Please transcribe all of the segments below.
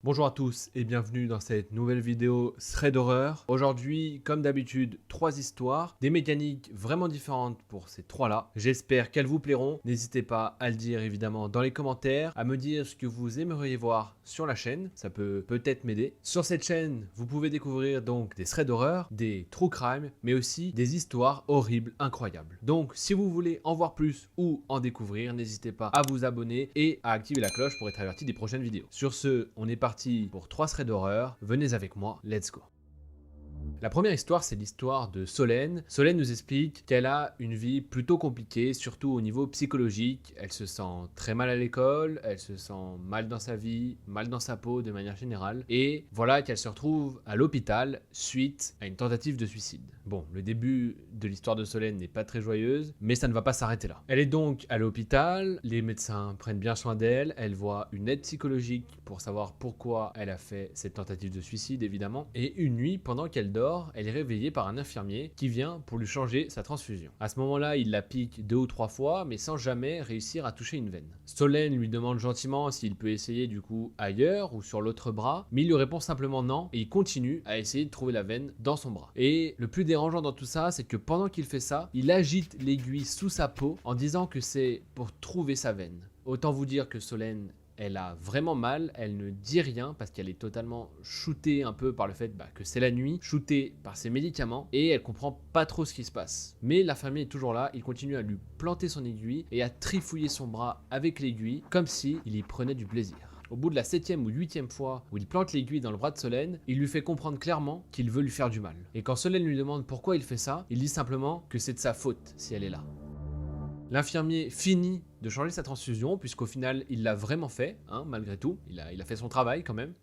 Bonjour à tous et bienvenue dans cette nouvelle vidéo thread d'horreur. Aujourd'hui, comme d'habitude, 3 histoires, des mécaniques vraiment différentes pour ces 3-là. J'espère qu'elles vous plairont. N'hésitez pas à le dire évidemment dans les commentaires, à me dire ce que vous aimeriez voir sur la chaîne. Ça peut peut-être m'aider. Sur cette chaîne, vous pouvez découvrir donc des threads d'horreur, des true crime, mais aussi des histoires horribles, incroyables. Donc, si vous voulez en voir plus ou en découvrir, n'hésitez pas à vous abonner et à activer la cloche pour être averti des prochaines vidéos. Sur ce, on est parti pour 3 threads d'horreur. Venez avec moi, let's go. La première histoire, c'est l'histoire de Solène. Solène nous explique qu'elle a une vie plutôt compliquée, surtout au niveau psychologique. Elle se sent très mal à l'école, elle se sent mal dans sa vie, mal dans sa peau de manière générale. Et voilà qu'elle se retrouve à l'hôpital suite à une tentative de suicide. Bon, le début de l'histoire de Solène n'est pas très joyeuse, mais ça ne va pas s'arrêter là. Elle est donc à l'hôpital, les médecins prennent bien soin d'elle, elle voit une aide psychologique pour savoir pourquoi elle a fait cette tentative de suicide évidemment. Et une nuit, pendant qu'elle dort, elle est réveillée par un infirmier qui vient pour lui changer sa transfusion. À ce moment-là, il la pique 2 ou 3 fois, mais sans jamais réussir à toucher une veine. Solène lui demande gentiment s'il peut essayer du coup ailleurs ou sur l'autre bras, mais il lui répond simplement non et il continue à essayer de trouver la veine dans son bras. Et le plus dérangeant dans tout ça, c'est que pendant qu'il fait ça, il agite l'aiguille sous sa peau en disant que c'est pour trouver sa veine. Autant vous dire que Solène, elle a vraiment mal, elle ne dit rien parce qu'elle est totalement shootée un peu par le fait que c'est la nuit, shootée par ses médicaments et elle comprend pas trop ce qui se passe. Mais l'infirmier est toujours là, il continue à lui planter son aiguille et à trifouiller son bras avec l'aiguille comme s'il y prenait du plaisir. Au bout de la 7e ou 8e fois où il plante l'aiguille dans le bras de Solène, il lui fait comprendre clairement qu'il veut lui faire du mal. Et quand Solène lui demande pourquoi il fait ça, il dit simplement que c'est de sa faute si elle est là. L'infirmier finit de changer sa transfusion, puisqu'au final, il l'a vraiment fait, malgré tout. Il a fait son travail quand même,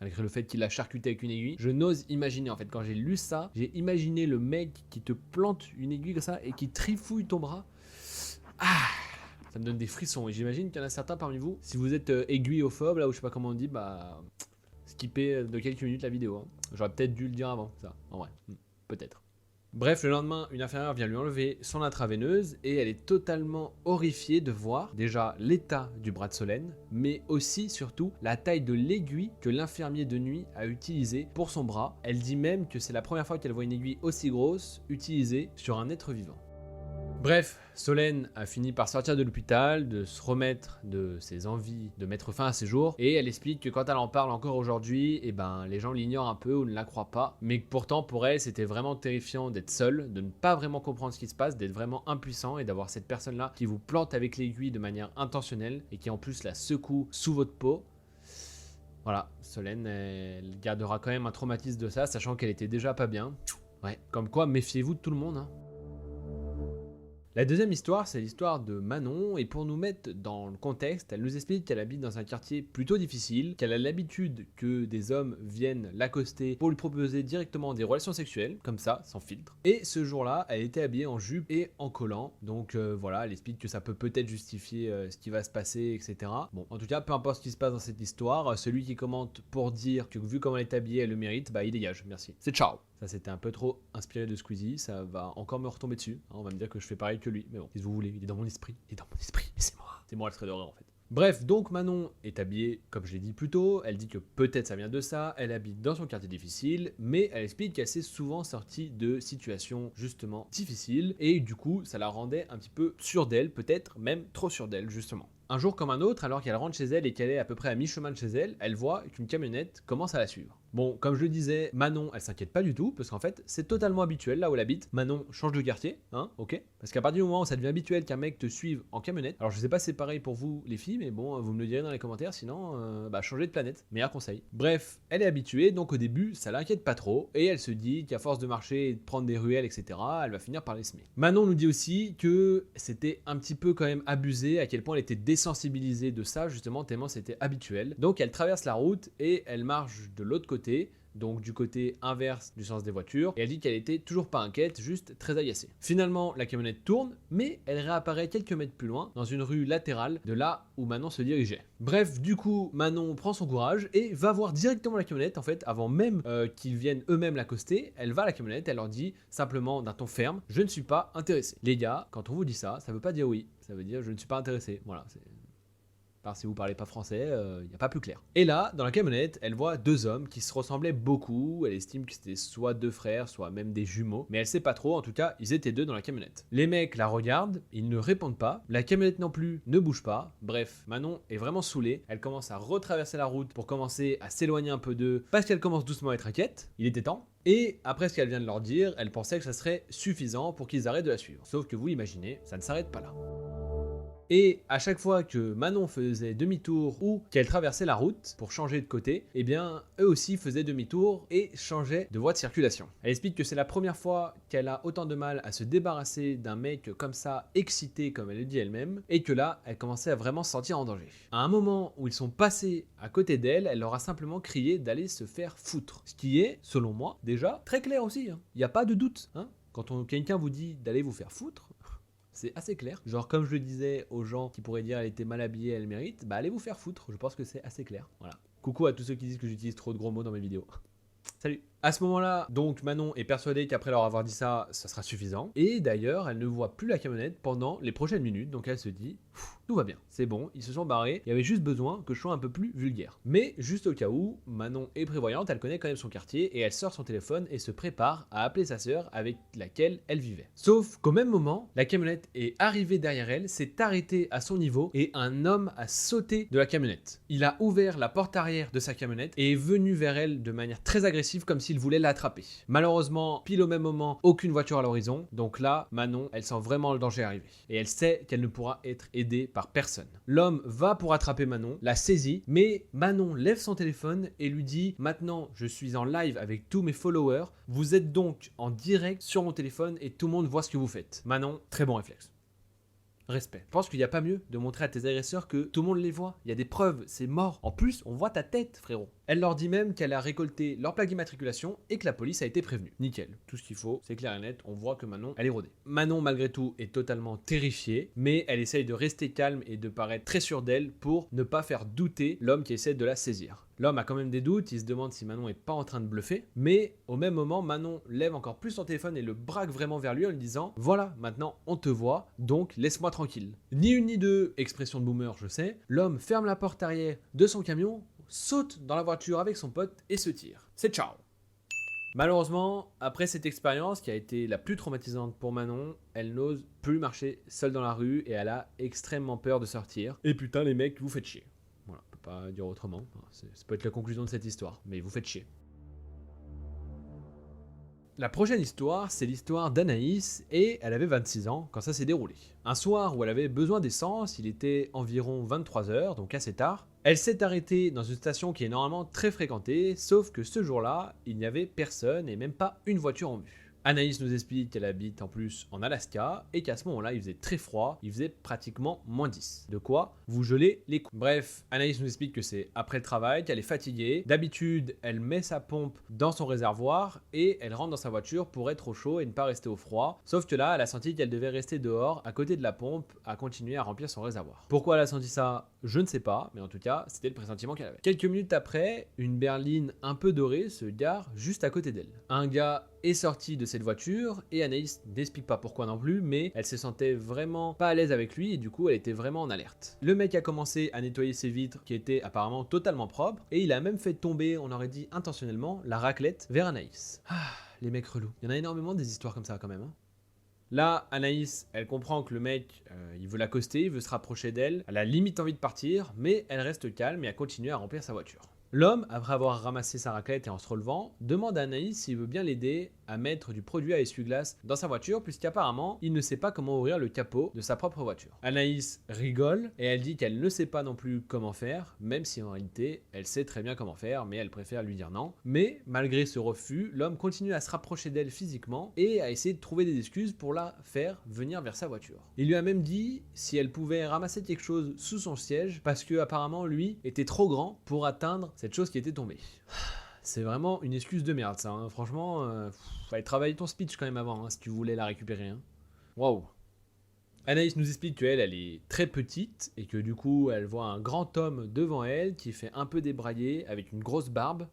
malgré le fait qu'il l'a charcuté avec une aiguille. Je n'ose imaginer, en fait, quand j'ai lu ça, j'ai imaginé le mec qui te plante une aiguille comme ça et qui trifouille ton bras. Ah, ça me donne des frissons. Et j'imagine qu'il y en a certains parmi vous, si vous êtes aiguillophobe, là où je sais pas comment on dit, skippez de quelques minutes la vidéo. J'aurais peut-être dû le dire avant, ça, en vrai, peut-être. Bref, le lendemain, une infirmière vient lui enlever son intraveineuse et elle est totalement horrifiée de voir déjà l'état du bras de Solène, mais aussi, surtout, la taille de l'aiguille que l'infirmier de nuit a utilisée pour son bras. Elle dit même que c'est la première fois qu'elle voit une aiguille aussi grosse utilisée sur un être vivant. Bref, Solène a fini par sortir de l'hôpital, de se remettre de ses envies de mettre fin à ses jours, et elle explique que quand elle en parle encore aujourd'hui, les gens l'ignorent un peu ou ne la croient pas, mais que pourtant pour elle c'était vraiment terrifiant d'être seule, de ne pas vraiment comprendre ce qui se passe, d'être vraiment impuissant et d'avoir cette personne-là qui vous plante avec l'aiguille de manière intentionnelle et qui en plus la secoue sous votre peau. Voilà, Solène, elle gardera quand même un traumatisme de ça, sachant qu'elle était déjà pas bien. Ouais, comme quoi méfiez-vous de tout le monde, La deuxième histoire, c'est l'histoire de Manon, et pour nous mettre dans le contexte, elle nous explique qu'elle habite dans un quartier plutôt difficile, qu'elle a l'habitude que des hommes viennent l'accoster pour lui proposer directement des relations sexuelles, comme ça, sans filtre. Et ce jour-là, elle était habillée en jupe et en collant, donc voilà, elle explique que ça peut peut-être justifier ce qui va se passer, etc. Bon, en tout cas, peu importe ce qui se passe dans cette histoire, celui qui commente pour dire que vu comment elle est habillée, elle le mérite, il dégage, merci. C'est ciao. Ça c'était un peu trop inspiré de Squeezie, ça va encore me retomber dessus, on va me dire que je fais pareil que lui, mais bon, si vous voulez, il est dans mon esprit, et c'est moi le trait d'horreur en fait. Bref, donc Manon est habillée, comme je l'ai dit plus tôt, elle dit que peut-être ça vient de ça, elle habite dans son quartier difficile, mais elle explique qu'elle s'est souvent sortie de situations justement difficiles, et du coup ça la rendait un petit peu sûre d'elle, peut-être même trop sûre d'elle justement. Un jour comme un autre, alors qu'elle rentre chez elle et qu'elle est à peu près à mi-chemin de chez elle, elle voit qu'une camionnette commence à la suivre. Bon, comme je le disais, Manon, elle s'inquiète pas du tout, parce qu'en fait, c'est totalement habituel là où elle habite. Manon change de quartier, ok. Parce qu'à partir du moment où ça devient habituel qu'un mec te suive en camionnette, alors je sais pas si c'est pareil pour vous les filles, mais bon, vous me le direz dans les commentaires, sinon, changez de planète, meilleur conseil. Bref, elle est habituée, donc au début, ça l'inquiète pas trop, et elle se dit qu'à force de marcher et de prendre des ruelles, etc., elle va finir par les semer. Manon nous dit aussi que c'était un petit peu quand même abusé, à quel point elle était désensibilisée de ça, justement, tellement c'était habituel. Donc elle traverse la route et elle marche de l'autre côté, donc du côté inverse du sens des voitures, et elle dit qu'elle était toujours pas inquiète, juste très agacée. Finalement, la camionnette tourne, mais elle réapparaît quelques mètres plus loin, dans une rue latérale de là où Manon se dirigeait. Bref, du coup, Manon prend son courage et va voir directement la camionnette, en fait, avant même qu'ils viennent eux-mêmes l'accoster, elle va à la camionnette, elle leur dit simplement d'un ton ferme, je ne suis pas intéressée. Les gars, quand on vous dit ça, ça veut pas dire oui, ça veut dire je ne suis pas intéressé, voilà, Par si vous parlez pas français, il n'y a pas plus clair. Et là, dans la camionnette, elle voit deux hommes qui se ressemblaient beaucoup. Elle estime que c'était soit deux frères, soit même des jumeaux. Mais elle sait pas trop, en tout cas, ils étaient deux dans la camionnette. Les mecs la regardent, ils ne répondent pas. La camionnette non plus ne bouge pas. Bref, Manon est vraiment saoulée. Elle commence à retraverser la route pour commencer à s'éloigner un peu d'eux parce qu'elle commence doucement à être inquiète. Il était temps. Et après ce qu'elle vient de leur dire, elle pensait que ça serait suffisant pour qu'ils arrêtent de la suivre. Sauf que vous imaginez, ça ne s'arrête pas là. Et à chaque fois que Manon faisait demi-tour ou qu'elle traversait la route pour changer de côté, eh bien eux aussi faisaient demi-tour et changeaient de voie de circulation. Elle explique que c'est la première fois qu'elle a autant de mal à se débarrasser d'un mec comme ça, excité comme elle le dit elle-même, et que là, elle commençait à vraiment se sentir en danger. À un moment où ils sont passés à côté d'elle, elle leur a simplement crié d'aller se faire foutre. Ce qui est, selon moi, déjà très clair aussi. Il n'y a pas de doute. Quand quelqu'un vous dit d'aller vous faire foutre, c'est assez clair. Genre, comme je le disais aux gens qui pourraient dire elle était mal habillée, elle mérite, bah allez vous faire foutre. Je pense que c'est assez clair. Voilà. Coucou à tous ceux qui disent que j'utilise trop de gros mots dans mes vidéos. Salut. À ce moment-là, donc Manon est persuadée qu'après leur avoir dit ça, ça sera suffisant. Et d'ailleurs, elle ne voit plus la camionnette pendant les prochaines minutes. Donc elle se dit, tout va bien, c'est bon, ils se sont barrés. Il y avait juste besoin que je sois un peu plus vulgaire. Mais juste au cas où, Manon est prévoyante, elle connaît quand même son quartier et elle sort son téléphone et se prépare à appeler sa sœur avec laquelle elle vivait. Sauf qu'au même moment, la camionnette est arrivée derrière elle, s'est arrêtée à son niveau et un homme a sauté de la camionnette. Il a ouvert la porte arrière de sa camionnette et est venu vers elle de manière très agressive comme s'il voulait l'attraper. Malheureusement, pile au même moment, aucune voiture à l'horizon. Donc là, Manon, elle sent vraiment le danger arriver. Et elle sait qu'elle ne pourra être aidée par personne. L'homme va pour attraper Manon, la saisit, mais Manon lève son téléphone et lui dit « Maintenant, je suis en live avec tous mes followers. Vous êtes donc en direct sur mon téléphone et tout le monde voit ce que vous faites. » Manon, très bon réflexe. Respect. Je pense qu'il n'y a pas mieux de montrer à tes agresseurs que tout le monde les voit. Il y a des preuves, c'est mort. En plus, on voit ta tête, frérot. Elle leur dit même qu'elle a récolté leur plaque d'immatriculation et que la police a été prévenue. Nickel. Tout ce qu'il faut, c'est clair et net. On voit que Manon, elle est rodée. Manon, malgré tout, est totalement terrifiée, mais elle essaye de rester calme et de paraître très sûre d'elle pour ne pas faire douter l'homme qui essaie de la saisir. L'homme a quand même des doutes, il se demande si Manon est pas en train de bluffer, mais au même moment, Manon lève encore plus son téléphone et le braque vraiment vers lui en lui disant « Voilà, maintenant on te voit, donc laisse-moi tranquille. » Ni une ni deux, expression de boomer je sais, l'homme ferme la porte arrière de son camion, saute dans la voiture avec son pote et se tire. C'est ciao. Malheureusement, après cette expérience qui a été la plus traumatisante pour Manon, elle n'ose plus marcher seule dans la rue et elle a extrêmement peur de sortir. Et putain les mecs, vous faites chier. Voilà, on peut pas dire autrement. Ça peut être la conclusion de cette histoire, mais vous faites chier. La prochaine histoire, c'est l'histoire d'Anaïs et elle avait 26 ans quand ça s'est déroulé. Un soir où elle avait besoin d'essence, il était environ 23 h, donc assez tard. Elle s'est arrêtée dans une station qui est normalement très fréquentée, sauf que ce jour-là, il n'y avait personne et même pas une voiture en vue. Anaïs nous explique qu'elle habite en plus en Alaska et qu'à ce moment-là, il faisait très froid, il faisait pratiquement moins 10. De quoi vous gelez les coups. Bref, Anaïs nous explique que c'est après le travail, qu'elle est fatiguée. D'habitude, elle met sa pompe dans son réservoir et elle rentre dans sa voiture pour être au chaud et ne pas rester au froid. Sauf que là, elle a senti qu'elle devait rester dehors, à côté de la pompe, à continuer à remplir son réservoir. Pourquoi elle a senti ça? Je ne sais pas, mais en tout cas, c'était le pressentiment qu'elle avait. Quelques minutes après, une berline un peu dorée se gare juste à côté d'elle. Un gars est sorti de cette voiture et Anaïs n'explique pas pourquoi non plus, mais elle se sentait vraiment pas à l'aise avec lui et du coup elle était vraiment en alerte. Le mec a commencé à nettoyer ses vitres qui étaient apparemment totalement propres et il a même fait tomber, on aurait dit intentionnellement, la raclette vers Anaïs. Ah, les mecs relous. Il y en a énormément des histoires comme ça quand même. Là, Anaïs, elle comprend que le mec, il veut l'accoster, il veut se rapprocher d'elle, elle a limite envie de partir, mais elle reste calme et a continué à remplir sa voiture. L'homme, après avoir ramassé sa raclette et en se relevant, demande à Anaïs s'il veut bien l'aider à mettre du produit à essuie-glace dans sa voiture puisqu'apparemment, il ne sait pas comment ouvrir le capot de sa propre voiture. Anaïs rigole et elle dit qu'elle ne sait pas non plus comment faire, même si en réalité, elle sait très bien comment faire, mais elle préfère lui dire non. Mais malgré ce refus, l'homme continue à se rapprocher d'elle physiquement et à essayer de trouver des excuses pour la faire venir vers sa voiture. Il lui a même dit si elle pouvait ramasser quelque chose sous son siège parce que apparemment lui était trop grand pour atteindre cette chose qui était tombée. C'est vraiment une excuse de merde ça, hein. Franchement, fallait travailler ton speech quand même avant, hein, si tu voulais la récupérer. Hein. Waouh. Anaïs nous explique qu'elle, elle est très petite et que du coup, elle voit un grand homme devant elle qui fait un peu débrailler avec une grosse barbe.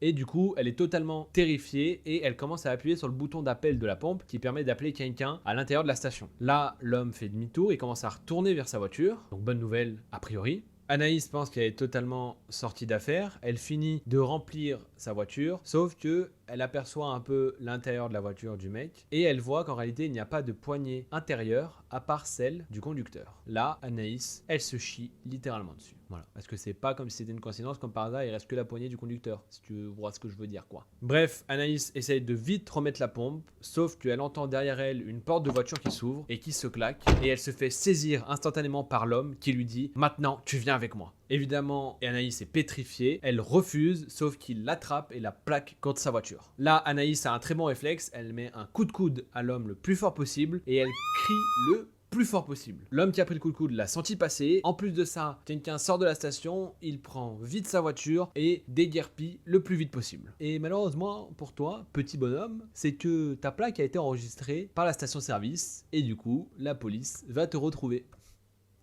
Et du coup, elle est totalement terrifiée et elle commence à appuyer sur le bouton d'appel de la pompe qui permet d'appeler quelqu'un à l'intérieur de la station. Là, l'homme fait demi-tour et commence à retourner vers sa voiture. Donc bonne nouvelle a priori. Anaïs pense qu'elle est totalement sortie d'affaire. Elle finit de remplir sa voiture, sauf que elle aperçoit un peu l'intérieur de la voiture du mec et elle voit qu'en réalité il n'y a pas de poignée intérieure à part celle du conducteur. Là, Anaïs, elle se chie littéralement dessus. Voilà, parce que c'est pas comme si c'était une coïncidence, comme par hasard, il reste que la poignée du conducteur, si tu vois ce que je veux dire quoi. Bref, Anaïs essaye de vite remettre la pompe, sauf qu'elle entend derrière elle une porte de voiture qui s'ouvre et qui se claque, et elle se fait saisir instantanément par l'homme qui lui dit « Maintenant, tu viens avec moi ». Évidemment, Anaïs est pétrifiée, elle refuse, sauf qu'il l'attrape et la plaque contre sa voiture. Là, Anaïs a un très bon réflexe, elle met un coup de coude à l'homme le plus fort possible et elle crie le plus fort possible. L'homme qui a pris le coup de coude l'a senti passer. En plus de ça, quelqu'un sort de la station, il prend vite sa voiture et déguerpit le plus vite possible. Et malheureusement pour toi, petit bonhomme, c'est que ta plaque a été enregistrée par la station-service et du coup, la police va te retrouver.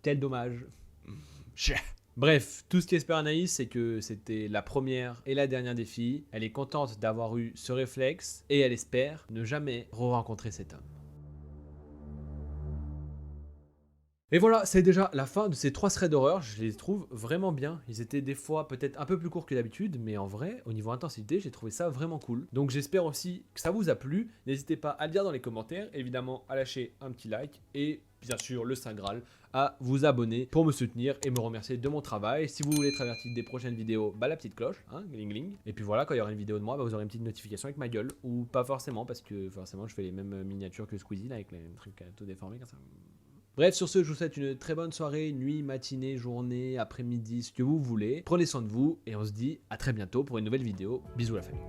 Quel dommage. Bref, tout ce qu'espère Anaïs, c'est que c'était la première et la dernière des filles. Elle est contente d'avoir eu ce réflexe et elle espère ne jamais re-rencontrer cet homme. Et voilà, c'est déjà la fin de ces 3 threads d'horreur, je les trouve vraiment bien. Ils étaient des fois peut-être un peu plus courts que d'habitude, mais en vrai, au niveau intensité, j'ai trouvé ça vraiment cool. Donc j'espère aussi que ça vous a plu. N'hésitez pas à le dire dans les commentaires, évidemment à lâcher un petit like et bien sûr le Saint Graal, à vous abonner pour me soutenir et me remercier de mon travail. Si vous voulez être averti des prochaines vidéos, bah la petite cloche, hein, gling gling. Et puis voilà, quand il y aura une vidéo de moi, bah, vous aurez une petite notification avec ma gueule, ou pas forcément, parce que forcément je fais les mêmes miniatures que Squeezie, là, avec les trucs tout déformés comme ça. Bref, sur ce, je vous souhaite une très bonne soirée, nuit, matinée, journée, après-midi, ce que vous voulez. Prenez soin de vous et on se dit à très bientôt pour une nouvelle vidéo. Bisous la famille.